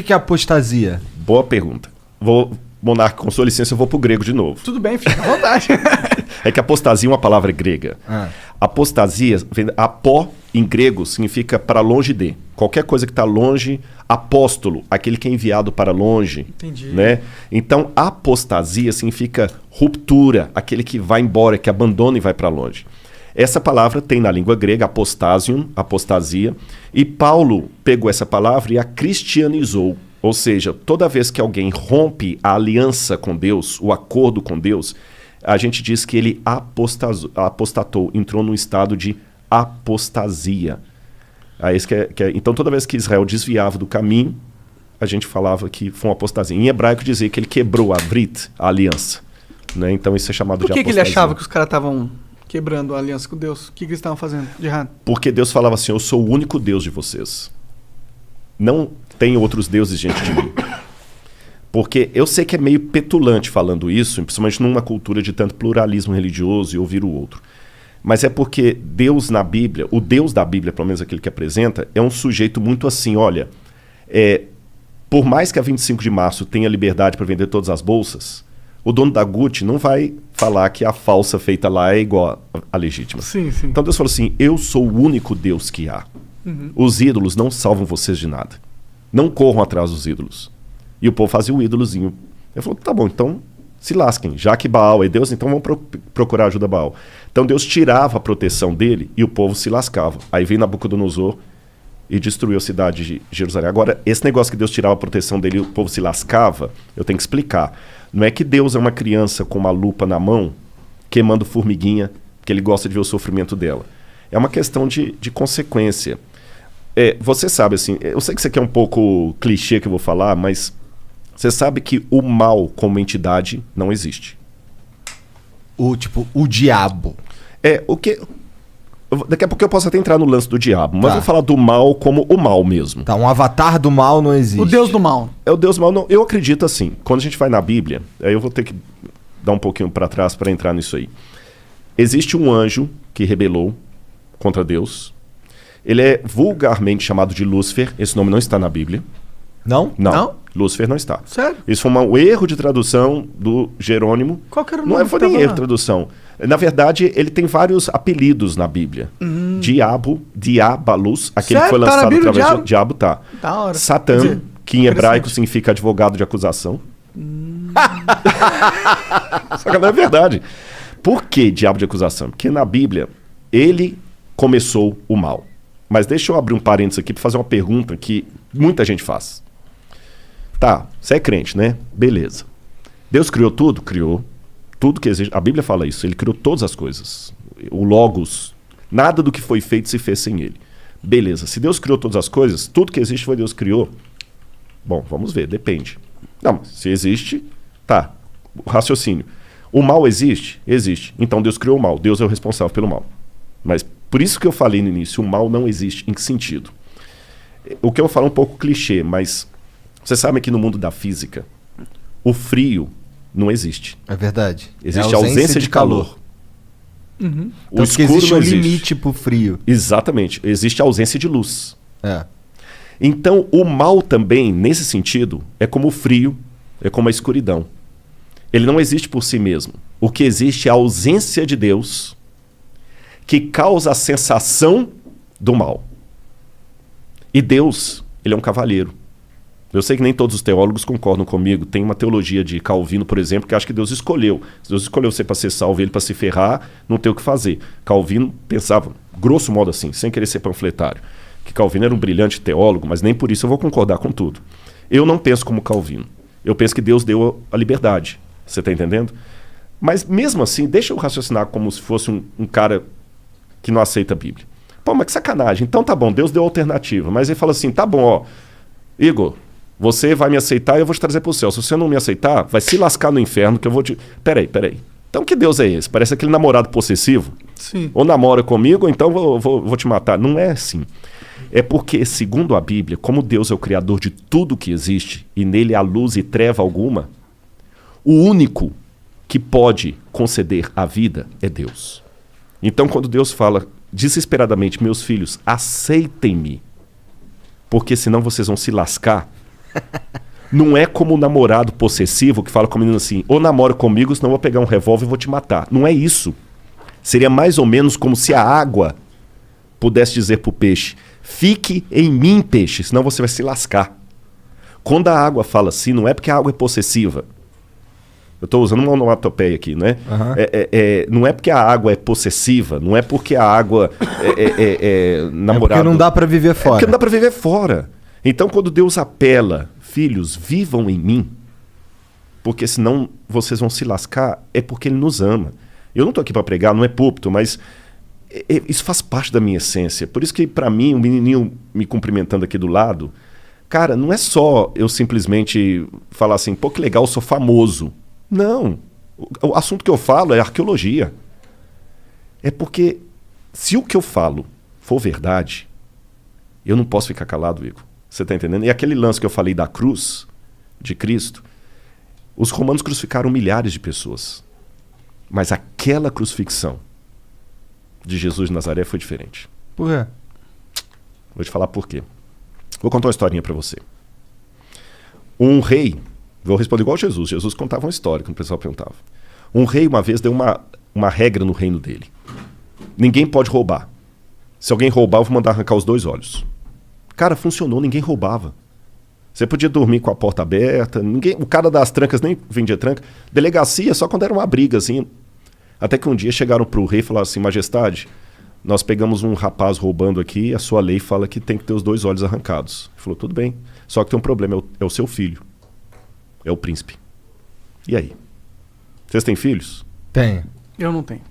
que é apostasia? Boa pergunta. Monarca, com sua licença, eu vou pro grego de novo. Tudo bem, fica à vontade. É que apostasia é uma palavra grega. Apostasia, apó em grego significa para longe de. Qualquer coisa que está longe, apóstolo, aquele que é enviado para longe. Entendi. Né? Então, apostasia significa ruptura, aquele que vai embora, que abandona e vai para longe. Essa palavra tem na língua grega apostasium, apostasia, e Paulo pegou essa palavra e a cristianizou. Ou seja, toda vez que alguém rompe a aliança com Deus, o acordo com Deus, a gente diz que ele apostatou, entrou num estado de apostasia. Então, toda vez que Israel desviava do caminho, a gente falava que foi uma apostasia. Em hebraico dizia que ele quebrou a brit, a aliança. Né? Então, isso é chamado de apostasia. Por que ele achava que os caras estavam quebrando a aliança com Deus? O que eles estavam fazendo de errado? Porque Deus falava assim, eu sou o único Deus de vocês. Não tem outros deuses diante de mim. Porque eu sei que é meio petulante falando isso, principalmente numa cultura de tanto pluralismo religioso e ouvir o outro. Mas é porque Deus na Bíblia, o Deus da Bíblia, pelo menos aquele que apresenta, é um sujeito muito assim, olha, por mais que a 25 de março tenha liberdade para vender todas as bolsas, o dono da Gucci não vai falar que a falsa feita lá é igual à legítima. Sim, sim. Então Deus falou assim, eu sou o único Deus que há. Os ídolos não salvam vocês de nada. Não corram atrás dos ídolos. E o povo fazia o ídolozinho. Ele falou, tá bom, então se lasquem. Já que Baal é Deus, então vamos procurar ajuda a Baal. Então Deus tirava a proteção dele e o povo se lascava. Aí veio Nabucodonosor e destruiu a cidade de Jerusalém. Agora, esse negócio que Deus tirava a proteção dele e o povo se lascava, eu tenho que explicar. Não é que Deus é uma criança com uma lupa na mão, queimando formiguinha, que ele gosta de ver o sofrimento dela. É uma questão de consequência. Você sabe, assim, eu sei que isso aqui é um pouco clichê que eu vou falar, mas você sabe que o mal como entidade não existe. O diabo. Daqui a pouco eu posso até entrar no lance do diabo, mas vou falar do mal como o mal mesmo. Tá, um avatar do mal não existe. O Deus do mal. É o Deus do mal. Não, eu acredito assim. Quando a gente vai na Bíblia, aí eu vou ter que dar um pouquinho para trás para entrar nisso aí. Existe um anjo que rebelou contra Deus. Ele é vulgarmente chamado de Lúcifer. Esse nome não está na Bíblia. Não? Não. Lúcifer não está. Sério? Isso foi um erro de tradução do Jerônimo. Qual que era o nome? Não foi nem erro de tradução. Na verdade, ele tem vários apelidos na Bíblia. Diabo, Diabalus, aquele que foi lançado através do diabo, tá. Da hora. Satã, que em hebraico significa advogado de acusação. Só que não é verdade. Por que diabo de acusação? Porque na Bíblia, ele começou o mal. Mas deixa eu abrir um parênteses aqui para fazer uma pergunta que muita gente faz. Tá, você é crente, né? Beleza. Deus criou tudo? Criou. Tudo que existe. A Bíblia fala isso. Ele criou todas as coisas. O Logos. Nada do que foi feito se fez sem ele. Beleza. Se Deus criou todas as coisas, tudo que existe foi Deus que criou. Bom, vamos ver. Depende. Não, se existe, tá. O raciocínio. O mal existe? Existe. Então Deus criou o mal. Deus é o responsável pelo mal. Mas por isso que eu falei no início, o mal não existe. Em que sentido? O que eu vou falar é um pouco clichê, mas você sabe que no mundo da física, o frio não existe. É verdade. Existe ausência de calor. Uhum. O então, escuro existe não um existe. limite pro frio. Exatamente. Existe ausência de luz. É. Então, o mal também, nesse sentido, é como o frio, é como a escuridão. Ele não existe por si mesmo. O que existe é a ausência de Deus que causa a sensação do mal. E Deus, ele é um cavalheiro. Eu sei que nem todos os teólogos concordam comigo. Tem uma teologia de Calvino, por exemplo, que acha que Deus escolheu. Se Deus escolheu você para ser salvo e ele para se ferrar, não tem o que fazer. Calvino pensava, grosso modo assim, sem querer ser panfletário, que Calvino era um brilhante teólogo, mas nem por isso eu vou concordar com tudo. Eu não penso como Calvino. Eu penso que Deus deu a liberdade. Você está entendendo? Mas mesmo assim, deixa eu raciocinar como se fosse um cara que não aceita a Bíblia. Pô, mas que sacanagem. Então tá bom, Deus deu alternativa. Mas ele fala assim, tá bom, ó, Igor, você vai me aceitar e eu vou te trazer pro céu. Se você não me aceitar, vai se lascar no inferno que eu vou te... Peraí. Então que Deus é esse? Parece aquele namorado possessivo. Sim. Ou namora comigo, ou então vou te matar. Não é assim. É porque, segundo a Bíblia, como Deus é o criador de tudo que existe, e nele há luz e treva alguma, o único que pode conceder a vida é Deus. Então, quando Deus fala desesperadamente, meus filhos, aceitem-me, porque senão vocês vão se lascar, Não é como o namorado possessivo que fala com a menina assim, ou namora comigo, senão eu vou pegar um revólver e vou te matar. Não é isso. Seria mais ou menos como se a água pudesse dizer pro peixe, fique em mim, peixe, senão você vai se lascar. Quando a água fala assim, não é porque a água é possessiva. Eu estou usando uma onomatopeia aqui, né? Uhum. Não é porque a água é possessiva, não é porque a água é namorado. É porque não dá para viver fora. É porque não dá para viver fora. Então, quando Deus apela, filhos, vivam em mim, porque senão vocês vão se lascar, é porque Ele nos ama. Eu não estou aqui para pregar, não é púlpito, mas isso faz parte da minha essência. Por isso que, para mim, um menininho me cumprimentando aqui do lado, cara, não é só eu simplesmente falar assim, pô, que legal, eu sou famoso. Não. O assunto que eu falo é arqueologia. É porque se o que eu falo for verdade, eu não posso ficar calado, Igor. Você está entendendo? E aquele lance que eu falei da cruz de Cristo, os romanos crucificaram milhares de pessoas. Mas aquela crucifixão de Jesus de Nazaré foi diferente. Por quê? Vou te falar por quê. Vou contar uma historinha para você. Um rei, vou responder igual Jesus. Jesus contava uma história, como o pessoal perguntava. Um rei uma vez deu uma regra no reino dele. Ninguém pode roubar. Se alguém roubar, eu vou mandar arrancar os 2 olhos. Cara, funcionou, ninguém roubava. Você podia dormir com a porta aberta, o cara das trancas nem vendia tranca. Delegacia só quando era uma briga, assim. Até que um dia chegaram pro rei e falaram assim, majestade, nós pegamos um rapaz roubando aqui, a sua lei fala que tem que ter os 2 olhos arrancados. Ele falou, tudo bem, só que tem um problema, é o seu filho. É o príncipe. E aí? Vocês têm filhos? Tenho. Eu não tenho.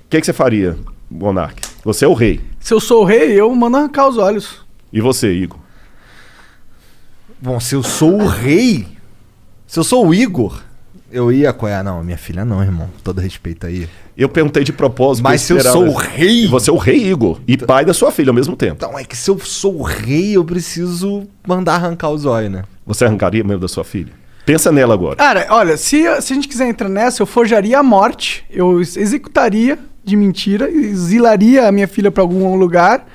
O que você faria, monarca? Você é o rei. Se eu sou o rei, eu mando arrancar os olhos. E você, Igor? Bom, se eu sou o rei, se eu sou o Igor, eu ia apoiar. Não, minha filha não, irmão. Todo respeito aí. Eu perguntei de propósito. Mas se eu sou o rei... Você é o rei, Igor. E pai da sua filha ao mesmo tempo. Então, é que se eu sou o rei, eu preciso mandar arrancar os olhos, né? Você arrancaria mesmo da sua filha? Pensa nela agora. Cara, olha, se a gente quiser entrar nessa, eu forjaria a morte, eu executaria de mentira, exilaria a minha filha pra algum lugar,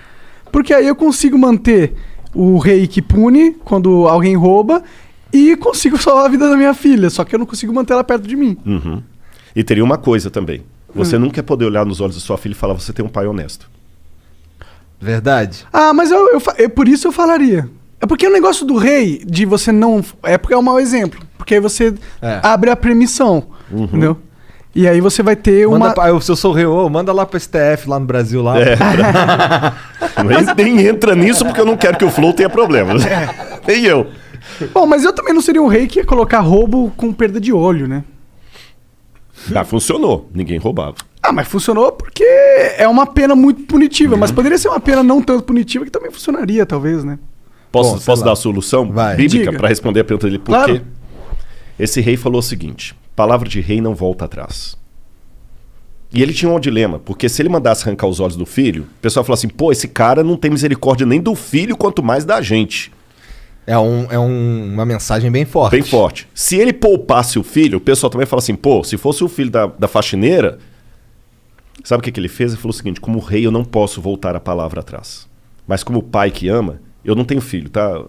porque aí eu consigo manter o rei que pune quando alguém rouba e consigo salvar a vida da minha filha, só que eu não consigo manter ela perto de mim. Uhum. E teria uma coisa também. Você nunca ia poder olhar nos olhos da sua filha e falar, você tem um pai honesto. Verdade? Ah, mas por isso eu falaria. É porque o negócio do rei, de você não... É porque é um mau exemplo. Porque aí você abre a permissão, entendeu? E aí você vai ter uma... Se eu sou o rei, manda lá pro STF, lá no Brasil, lá. Mas nem entra nisso porque eu não quero que o Flow tenha problemas. Nem eu. Bom, mas eu também não seria um rei que ia colocar roubo com perda de olho, né? Ah, funcionou. Ninguém roubava. Ah, mas funcionou porque é uma pena muito punitiva. Mas poderia ser uma pena não tanto punitiva que também funcionaria, talvez, né? Posso dar a solução bíblica para responder a pergunta dele? Por quê? Esse rei falou o seguinte, palavra de rei não volta atrás. E ele tinha um dilema, porque se ele mandasse arrancar os olhos do filho, o pessoal falou assim, pô, esse cara não tem misericórdia nem do filho, quanto mais da gente. É uma mensagem bem forte. Bem forte. Se ele poupasse o filho, o pessoal também fala assim, pô, se fosse o filho da faxineira, sabe o que ele fez? Ele falou o seguinte, como rei eu não posso voltar a palavra atrás. Mas como pai que ama, eu não tenho filho, tá,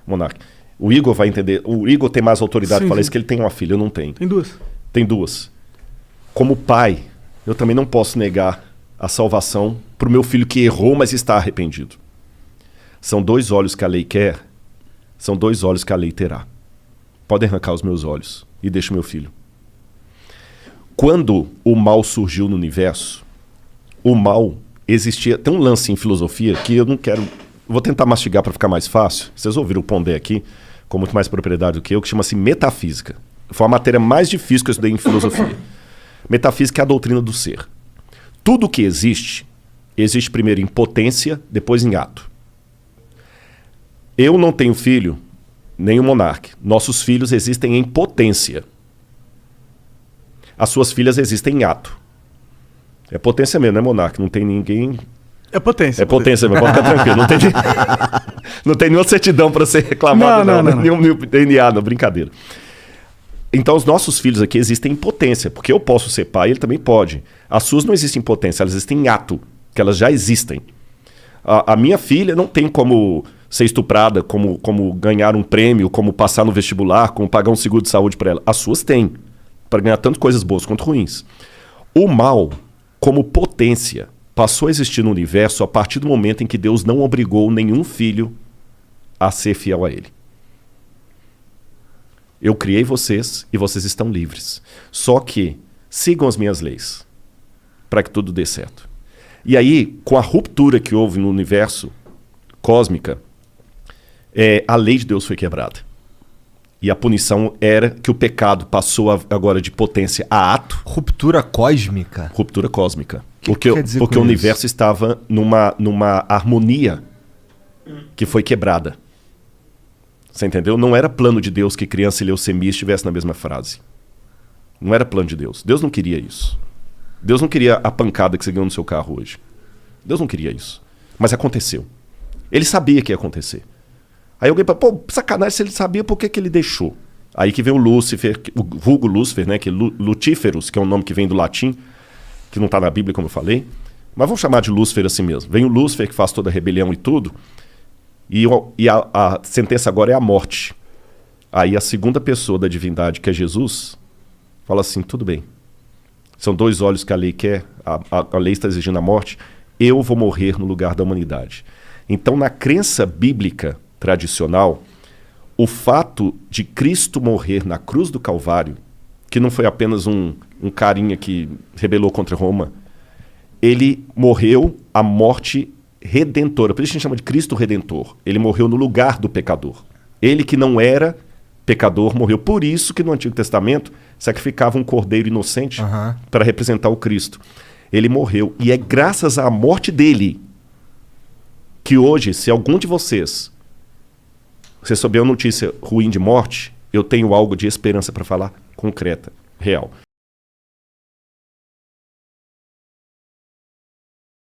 monarca? O Igor vai entender, o Igor tem mais autoridade para falar isso, que ele tem uma filha, eu não tenho. Tem 2. Tem 2. Como pai, eu também não posso negar a salvação para o meu filho que errou, mas está arrependido. São 2 olhos que a lei quer, são 2 olhos que a lei terá. Podem arrancar os meus olhos e deixa o meu filho. Quando o mal surgiu no universo, o mal existia... Tem um lance em filosofia que eu não quero... Vou tentar mastigar para ficar mais fácil. Vocês ouviram o Pondé aqui, com muito mais propriedade do que eu, que chama-se metafísica. Foi a matéria mais difícil que eu estudei em filosofia. Metafísica é a doutrina do ser. Tudo que existe primeiro em potência, depois em ato. Eu não tenho filho, nem o monarca. Nossos filhos existem em potência. As suas filhas existem em ato. É potência mesmo, né, monarca? Não tem ninguém... É potência. É potência, mas pode ficar tranquilo. Não tem nenhuma certidão para ser reclamado, não. Nenhum DNA, não, brincadeira. Então, os nossos filhos aqui existem em potência, porque eu posso ser pai, ele também pode. As suas não existem em potência, elas existem em ato, que elas já existem. A minha filha não tem como ser estuprada, como ganhar um prêmio, como passar no vestibular, como pagar um seguro de saúde para ela. As suas têm, para ganhar tanto coisas boas quanto ruins. O mal, como potência, passou a existir no universo a partir do momento em que Deus não obrigou nenhum filho a ser fiel a ele. Eu criei vocês e vocês estão livres. Só que sigam as minhas leis para que tudo dê certo. E aí, com a ruptura que houve no universo cósmica, a lei de Deus foi quebrada. E a punição era que o pecado passou agora de potência a ato. Ruptura cósmica? Ruptura cósmica. Que quer dizer porque o universo estava numa harmonia que foi quebrada. Você entendeu? Não era plano de Deus que criança e leucemia estivessem na mesma frase. Não era plano de Deus. Deus não queria isso. Deus não queria a pancada que você ganhou no seu carro hoje. Deus não queria isso. Mas aconteceu. Ele sabia que ia acontecer. Aí alguém fala, pô, sacanagem, se ele sabia, por que ele deixou? Aí que vem o Lúcifer, o vulgo Lúcifer, né? Que Lutíferos, que é um nome que vem do latim, que não está na Bíblia, como eu falei. Mas vamos chamar de Lúcifer assim mesmo. Vem o Lúcifer, que faz toda a rebelião e tudo. E a sentença agora é a morte. Aí a segunda pessoa da divindade, que é Jesus, fala assim, tudo bem. São 2 olhos que a lei quer, a lei está exigindo a morte, eu vou morrer no lugar da humanidade. Então, na crença bíblica tradicional, o fato de Cristo morrer na cruz do Calvário, que não foi apenas um carinha que rebelou contra Roma, ele morreu a morte redentora. Por isso a gente chama de Cristo Redentor. Ele morreu no lugar do pecador. Ele que não era pecador morreu. Por isso que no Antigo Testamento sacrificava um cordeiro inocente para representar o Cristo. Ele morreu. E é graças à morte dele que hoje, se algum de vocês souber uma notícia ruim de morte, eu tenho algo de esperança para falar concreta, real.